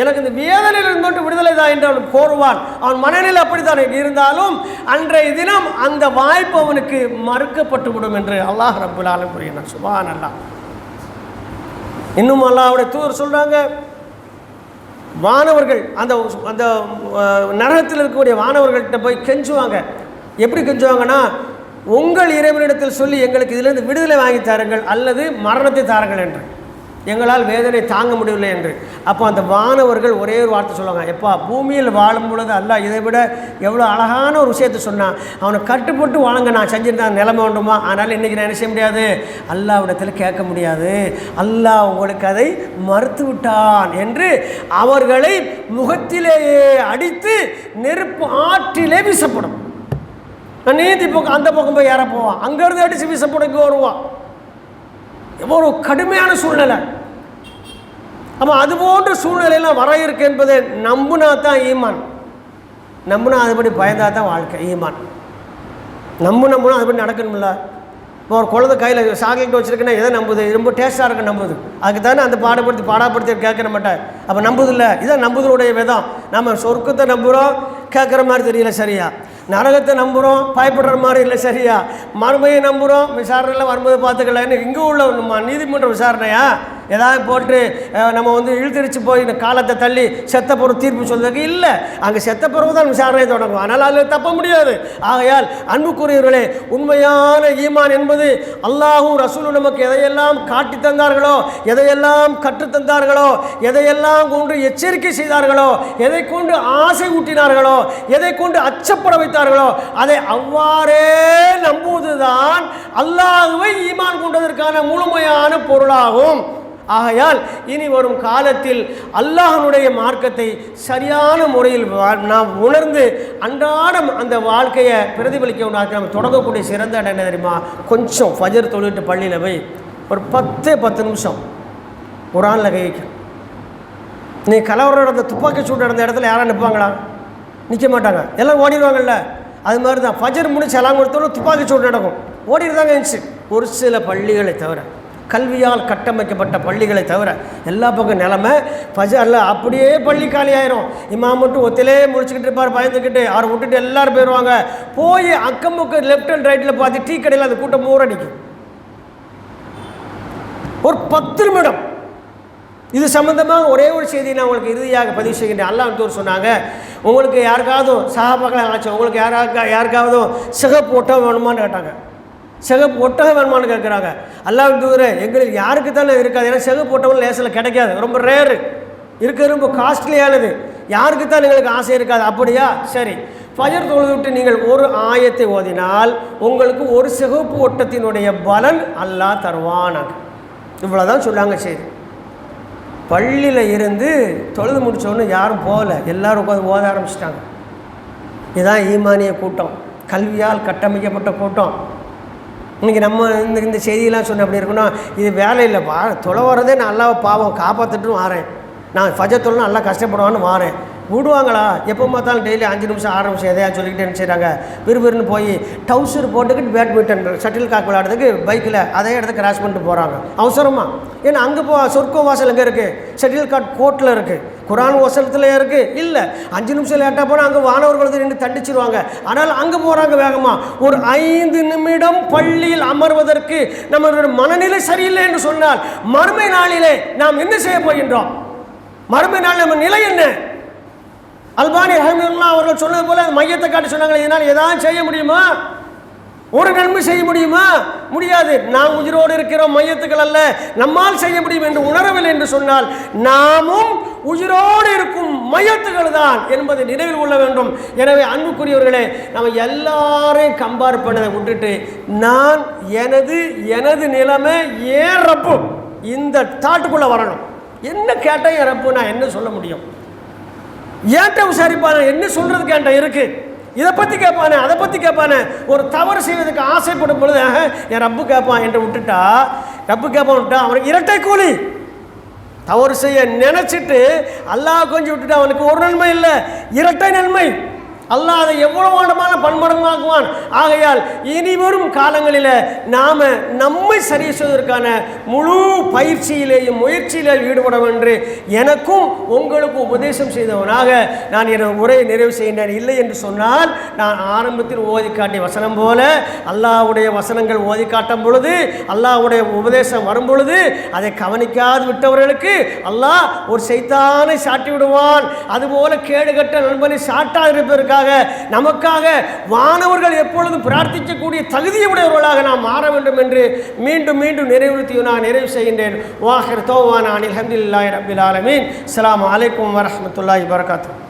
எனக்கு இந்த வேதனையில் இருந்தோட்டு விடுதலை தான் என்று அவன் கோருவான். அவன் மனநிலை அப்படித்தான் இருந்தாலும் அன்றைய தினம் அந்த வாய்ப்பு அவனுக்கு மறுக்கப்பட்டுவிடும் என்று அல்லாஹ் ரப்பல் ஆலமீன் கூறுகிறான். சுப்ஹான் அல்லாஹ். இன்னும் அல்லாஹ்வுடைய தூதர் சொல்றாங்க, வானவர்கள் அந்த அந்த நரகத்தில் இருக்கக்கூடிய வானவர்கள்ட்ட போய் கெஞ்சுவாங்க. எப்படி கெஞ்சுவாங்கன்னா, உங்கள் இறைவனிடத்தில் சொல்லி எங்களுக்கு இதிலிருந்து விடுதலை வாங்கி தாருங்கள் அல்லது மரணத்தை தாருங்கள் என்று, எங்களால் வேதனை தாங்க முடியவில்லை என்று. அப்போ அந்த வானவர்கள் ஒரே ஒரு வார்த்தை சொல்லுவாங்க, எப்பா பூமியில் வாழும் பொழுது அல்லாஹ் இதை விட எவ்வளோ அழகான ஒரு விஷயத்தை சொன்னான், அவனை கட்டுப்பட்டு வாங்க நான் செஞ்சுருந்தேன், நிலைமை வேண்டுமா, அதனால் இன்றைக்கி நான் என்ன செய்ய முடியாது, அல்லாஹ்விடத்தில் கேட்க முடியாது, அல்லாஹ் உங்களுக்கு அதை மறுத்து விட்டான் என்று அவர்களை முகத்திலேயே அடித்து நெருப்பு ஆற்றிலே வீசப்படும். நீதி பக்கம் அந்த பக்கம் போய் ஏற போவான், அங்கேருந்து அடித்து வீசப்படும், இங்கே வருவான். எவ்வளோ கடுமையான சூழ்நிலை. அப்போ அதுபோன்ற சூழ்நிலையெல்லாம் வர இருக்கு என்பதை நம்புனா தான் ஈமான். நம்புனா அதுபடி பயந்தா தான் வாழ்க்கை. ஈமான் நம்புனா அதுபடி நடக்கணும்ல. இப்போ ஒரு குழந்தை கையில் சாக்லேட் வச்சுருக்குன்னா எதை நம்புது, ரொம்ப டேஸ்ட்டாக இருக்க நம்புது, அதுக்கு தானே அந்த பாடப்படுத்தி கேட்குற மாட்டேன். அப்போ நம்புது இல்லை, இதான் நம்புதலுடைய விதம். நம்ம சொர்க்கத்தை நம்புகிறோம், கேட்குற மாதிரி தெரியல சரியா, நரகத்தை நம்புகிறோம், பயப்படுற மாதிரி இல்லை சரியா, மறுமையை நம்புகிறோம், விசாரணையில் வரும்போது பார்த்துக்கலான்னு. இங்கே உள்ள நீதிமன்ற விசாரணையா ஏதாவது போட்டு நம்ம இழுத்தடிச்சு போய் இந்த காலத்தை தள்ளி செத்த பிறகு தீர்ப்பு சொல்றதுக்கு இல்லை. அங்கே செத்த பிறகு தான் விசாரணை தொடங்கும். ஆனால் அதில் தப்ப முடியாது. ஆகையால் அன்புக்குரியவர்களே, உண்மையான ஈமான் என்பது அல்லாஹும் ரசூலும் நமக்கு எதையெல்லாம் காட்டி தந்தார்களோ, எதையெல்லாம் கற்றுத்தந்தார்களோ, எதையெல்லாம் கொண்டு எச்சரிக்கை செய்தார்களோ, எதை கொண்டு ஆசை ஊட்டினார்களோ, எதை கொண்டு அச்சப்பட வைத்தார்களோ, அதை அவ்வாறே நம்புவதுதான் அல்லாஹ்வை ஈமான் கொண்டதற்கான முழுமையான பொருளாகும். ஆகையால் இனி வரும் காலத்தில் அல்லாஹ்வுடைய மார்க்கத்தை சரியான முறையில் நாம் உணர்ந்து அன்றாடம் அந்த வாழ்க்கையை பிரதிபலிக்க நம்ம தொடங்கக்கூடிய சிறந்த இடம் என்ன தெரியுமா? கொஞ்சம் ஃபஜர் தொழுவிட்டு பள்ளியில் போய் ஒரு 10 நிமிஷம் குர்ஆனில் கை வைக்க. நீ கலவரம் நடந்த துப்பாக்கி சூடு நடந்த இடத்துல யாராவது நிற்பாங்களா? நிற்க மாட்டாங்க, எல்லாம் ஓடிடுவாங்கல்ல. அது மாதிரி தான் ஃபஜர் முடிச்சு எல்லாம் கொடுத்தாலும் துப்பாக்கி சூடு நடக்கும், ஓடிடுதாங்க இருந்துச்சு. ஒரு சில பள்ளிகளை தவிர, கல்வியால் கட்டமைக்கப்பட்ட பள்ளிகளை தவிர எல்லா பக்கம் நிலமை ஃபஜரில் அப்படியே பள்ளி காலி ஆயிரும். இமாம் மட்டும் ஒத்திலே முடிச்சுக்கிட்டு இருப்பார், பயந்துக்கிட்டு அவரை விட்டுட்டு எல்லோரும் போயிடுவாங்க. போய் அக்கம் பக்கம் லெஃப்ட் அண்ட் ரைட்டில் பார்த்து டீ கடையில் அந்த கூட்டம் மூரடிக்கும். ஒரு 10 நிமிடம் இது சம்பந்தமாக ஒரே ஒரு செய்தி நான் உங்களுக்கு இறுதியாக பதிவு செய்கின்றேன். அல்லாஹ் சொன்னாங்க, உங்களுக்கு யாருக்காவது சஹாபாக்களை ஆச்சு, உங்களுக்கு யாருக்காவது சிகப்பு ஒட்டகம் வேணுமான்னு கேட்டாங்க. சிகப்பு ஒட்டகம் வேணுமான்னு கேட்குறாங்க. அல்லாஹ் தூதரே, எங்களுக்கு யாருக்கு தானே இருக்காது, ஏன்னா சிகப்பு ஒட்டகம் லேசில் கிடைக்காது, ரொம்ப ரேரு, இருக்கிறது ரொம்ப காஸ்ட்லியானது, யாருக்கு தான் எங்களுக்கு ஆசை இருக்காது. அப்படியா, சரி, ஃபஜர் தொழுது விட்டு நீங்கள் ஒரு ஆயத்தை ஓதினால் உங்களுக்கு ஒரு சிகப்பு ஒட்டத்தினுடைய பலன் அல்லாஹ் தருவானாங்க. இவ்வளோதான் சொன்னாங்க. சரி, பள்ளியில் இருந்து தொழுது முடித்தோன்னு யாரும் போகல, எல்லோரும் உட்காந்து ஓத ஆரம்பிச்சிட்டாங்க. இதுதான் ஈமானிய கூட்டம், கல்வியால் கட்டமைக்கப்பட்ட கூட்டம். இன்றைக்கி நம்ம இந்த செய்தியெல்லாம் சொன்ன அப்படி இருக்குன்னா, இது வேலை இல்லைப்பா, தொலை வரதே நான் அல்லாஹ் பாவம் காப்பாற்றிட்டு வாரேன், நான் ஃபஜர் தொழுனா நல்லா கஷ்டப்படுவான்னு வாரேன், விடுவாங்களா? எப்போ பார்த்தாலும் டெய்லி 5 நிமிஷம் 6 நிமிஷம் எதையா சொல்லிக்கிட்டு என்ன செய்கிறாங்க, விறுவிறுன்னு போய் டவுசர் போட்டுக்கிட்டு பேட்மிண்டன் ஷட்டில் காக் விளையாடுறதுக்கு பைக்கில் அதே இடத்துக்கு கிராஸ் பண்ணிட்டு போகிறாங்க அவசரமாக. ஏன்னா அங்கே சொர்க்க வாசல் எங்கே இருக்குது? ஷட்டில் காக் கோர்ட்டில் இருக்குது, குரான் வசனத்தில் இருக்குது. இல்லை, 5 நிமிஷம் லேட்டாக போனால் அங்கே வானவர்கள் நின்று தண்டிச்சிருவாங்க. ஆனால் அங்கே போகிறாங்க வேகமாக. ஒரு 5 நிமிடம் பள்ளியில் அமர்வதற்கு நம்மளுடைய மனநிலை சரியில்லை என்று சொன்னால் மறுமை நாளிலே நாம் என்ன செய்ய போகின்றோம்? மறுமை நாள் நம்ம நிலை என்ன? அல்பானி ரஹ்மத்துல்லாஹி அவர்கள் சொன்னது போல மையத்தை காட்டி சொன்னாங்க, இதனால் ஏதாவது செய்ய முடியுமா? ஒரு நன்மை செய்ய முடியுமா? முடியாது. நாம் உயிரோடு இருக்கிறோம், மையத்துக்கள் அல்ல, நம்மால் செய்ய முடியும் என்று உணரவில்லை என்று சொன்னால் நாமும் உயிரோடு இருக்கும் மையத்துக்கள் தான் என்பதை நினைவில் கொள்ள வேண்டும். எனவே அன்புக்குரியவர்களே, நம்ம எல்லாரையும் கம்பேர் பண்ணதை விட்டுட்டு நான் எனது நிலைமை ஏன் ரப்பு இந்த தாட்டுக்குள்ளே வரணும். என்ன கேட்டால் என் ரப்பு நான் என்ன சொல்ல முடியும்? ஏன்ட்ட விசாரிப்பான என்ன சொல்கிறதுக்கு என்கிட்ட இருக்குது, இதை பற்றி கேட்பானே அதை பற்றி கேட்பானே. ஒரு தவறு செய்வதற்கு ஆசைப்படும் பொழுது என் ரப்பு கேட்பான் என்று விட்டுட்டா, ரப்பு கேட்பான் விட்டா அவனுக்கு இரட்டை கூலி. தவறு செய்ய நினச்சிட்டு அல்லாஹ் கொஞ்சம் விட்டுட்டு அவனுக்கு ஒரு நன்மை இல்லை, இரட்டை நன்மை. அல்லாஹ் அதை எவ்வளோ வேண்டுமான பன்மடங்காக்குவான். ஆகையால் இனி வரும் காலங்களில் நாம் நம்மை சரி செய்வதற்கான முழு பயிற்சியிலேயும் முயற்சியிலேயும் ஈடுபட என்று எனக்கும் உங்களுக்கும் உபதேசம் செய்தவனாக நான் என் உரையை நிறைவு செய்கின்றேன். இல்லை என்று சொன்னால் நான் ஆரம்பத்தில் ஓதி காட்டிய வசனம் போல அல்லாஹ்வுடைய வசனங்கள் ஓதி காட்டும் பொழுது, அல்லாஹ்வுடைய உபதேசம் வரும் பொழுது அதை கவனிக்காது விட்டவர்களுக்கு அல்லாஹ் ஒரு சைத்தானை சாட்டி விடுவான். அதுபோல கேடுகட்ட நண்பனை சாட்டாது இருப்பதற்காக நமக்காக வானவர்கள் எப்பொழுதும் பிரார்த்திக்கக்கூடிய தகுதியை உடையவர்களாக நாம் மாற வேண்டும் என்று மீண்டும் மீண்டும் நிறைவுறுத்தி நான் நிறைவு செய்கின்றேன். வாஹிர் தௌவானா அனில் ஹம்துலில்லாஹி ரப்பில் ஆலமீன். அஸ்ஸலாமு அலைக்கும் வரஹ்மத்துல்லாஹி வபரகாத்துஹு.